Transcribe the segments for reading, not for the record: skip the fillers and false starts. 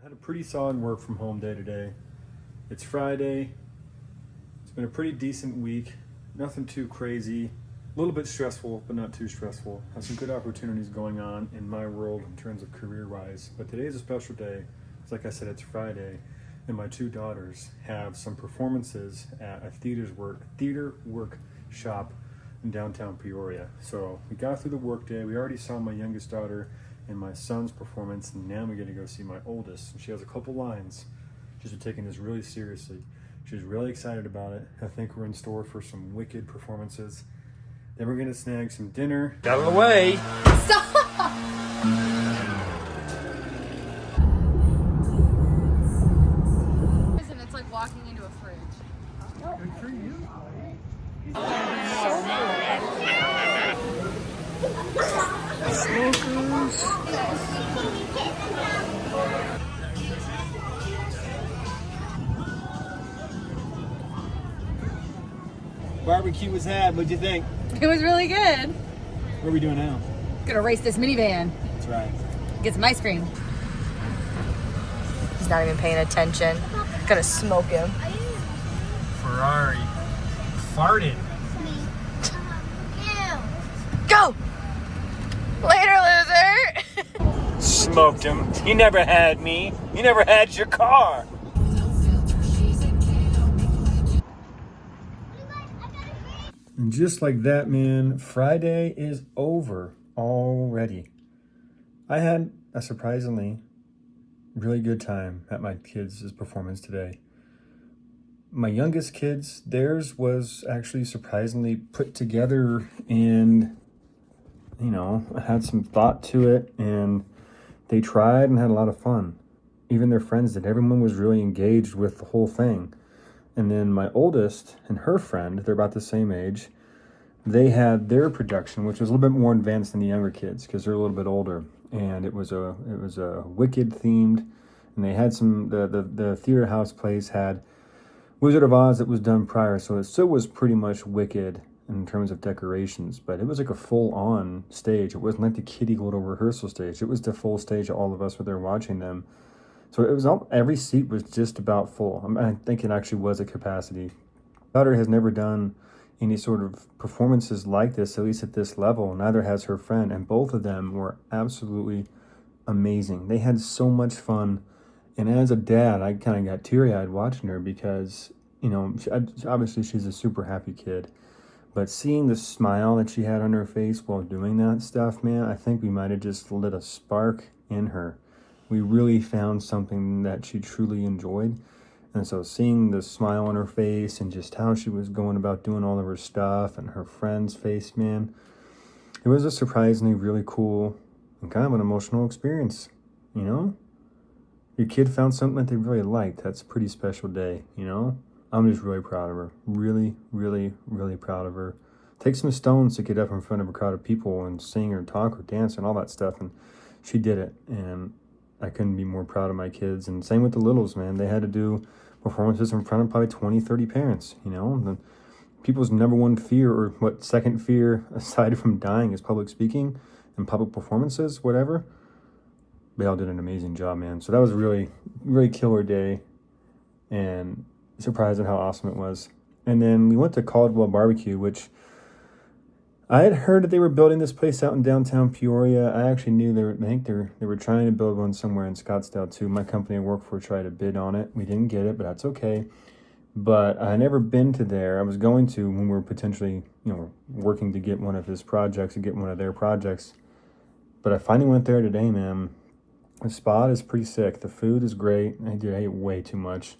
I had a pretty solid work from home day today. It's Friday. It's been a pretty decent week. Nothing too crazy. A little bit stressful, but not too stressful. Have some good opportunities going on in my world in terms of career-wise. But today is a special day. It's like I said, it's Friday, and my two daughters have some performances at a theater workshop in downtown Peoria. So we got through the workday. We already saw my youngest daughter and my son's performance, and now we get to go see my oldest. And she has a couple lines. She's been taking this really seriously. She's really excited about it. I think we're in store for some wicked performances. Then we're gonna snag some dinner. Out of the way! And it's like walking into a fridge. Good for you. Smokers. Barbecue was had. What'd you think? It was really good. What are we doing now? Gonna race this minivan. That's right. Get some ice cream. He's not even paying attention. Gonna smoke him. Ferrari farted. Go! Later, loser! Smoked him. You never had me. You never had your car. And just like that, man, Friday is over already. I had a surprisingly really good time at my kids' performance today. My youngest kids, theirs was actually surprisingly put together and, had some thought to it, and they tried and had a lot of fun. Even their friends did. Everyone was really engaged with the whole thing. And then my oldest and her friend, they're about the same age, they had their production, which was a little bit more advanced than the younger kids because they're a little bit older. And it was a Wicked themed, and they had the theater house place had Wizard of Oz that was done prior, so it still was pretty much Wicked in terms of decorations, but it was like a full-on stage. It wasn't like the kiddie little rehearsal stage. It was the full stage. All of us were there watching them. So it was every seat was just about full. I think it actually was a capacity. Daughter has never done any sort of performances like this, at least at this level. Neither has her friend, and both of them were absolutely amazing. They had so much fun, and as a dad, I kind of got teary-eyed watching her because, obviously she's a super happy kid, but seeing the smile that she had on her face while doing that stuff, man, I think we might have just lit a spark in her. We really found something that she truly enjoyed. And so seeing the smile on her face and just how she was going about doing all of her stuff and her friend's face, man, it was a surprisingly really cool and kind of an emotional experience, Your kid found something that they really liked. That's a pretty special day, I'm just really proud of her. Really, really, really proud of her. Takes some stones to get up in front of a crowd of people and sing or talk or dance and all that stuff. And she did it. And I couldn't be more proud of my kids. And same with the littles, man. They had to do performances in front of probably 20, 30 parents, The people's number one fear, or second fear aside from dying, is public speaking and public performances, whatever. They all did an amazing job, man. So that was a really, really killer day, and surprised at how awesome it was. And then we went to Caldwell Barbecue, which I had heard that they were building this place out in downtown Peoria. I actually knew they were trying to build one somewhere in Scottsdale too. My company I work for tried to bid on it. We didn't get it, but that's okay. But I had never been to there. I was going to when we were potentially, working to get one of his projects and get one of their projects. But I finally went there today, man. The spot is pretty sick. The food is great. I ate way too much.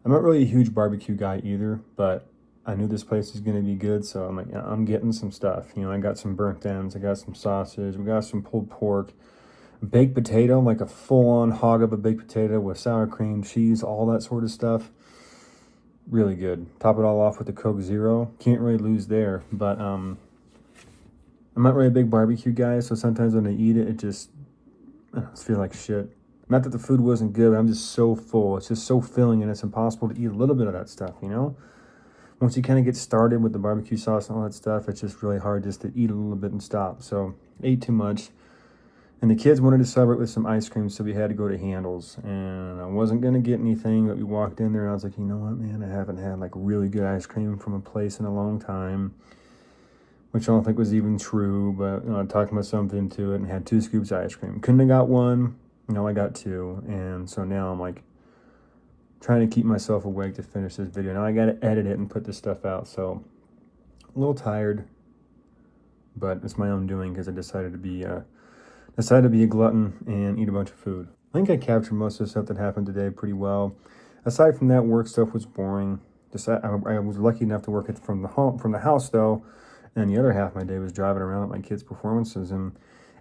I'm not really a huge barbecue guy either, but I knew this place was going to be good, so I'm like, yeah, I'm getting some stuff. I got some burnt ends, I got some sausage, we got some pulled pork, baked potato, like a full-on hog of a baked potato with sour cream, cheese, all that sort of stuff. Really good. Top it all off with the Coke Zero. Can't really lose there, but I'm not really a big barbecue guy, so sometimes when I eat it, I just feel like shit. Not that the food wasn't good, but I'm just so full. It's just so filling, and it's impossible to eat a little bit of that stuff, Once you kind of get started with the barbecue sauce and all that stuff, it's just really hard just to eat a little bit and stop. So, ate too much. And the kids wanted to celebrate with some ice cream, so we had to go to Handel's. And I wasn't going to get anything, but we walked in there and I was like, you know what, man, I haven't had like really good ice cream from a place in a long time. Which I don't think was even true, but I talked myself into it and had 2 scoops of ice cream. Couldn't have got 1, I got 2. And so now I'm like trying to keep myself awake to finish this video. Now I got to edit it and put this stuff out, so a little tired, but it's my own doing because I decided to be a glutton and eat a bunch of food. I think I captured most of the stuff that happened today pretty well. Aside from that, work stuff was boring. I was lucky enough to work it from the house though, and the other half of my day was driving around at my kids' performances. And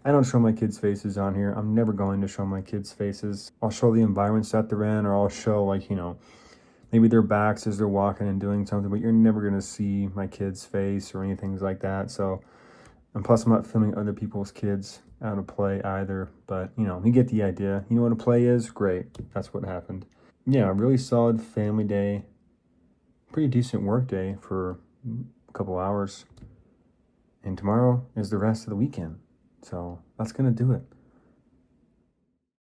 I don't show my kids' faces on here. I'm never going to show my kids' faces. I'll show the environments that they're in, or I'll show like, maybe their backs as they're walking and doing something, but you're never going to see my kid's face or anything like that. So, and plus I'm not filming other people's kids out of play either, but you get the idea. You know what a play is? Great. That's what happened. Yeah, a really solid family day. Pretty decent work day for a couple hours. And tomorrow is the rest of the weekend. So that's going to do it.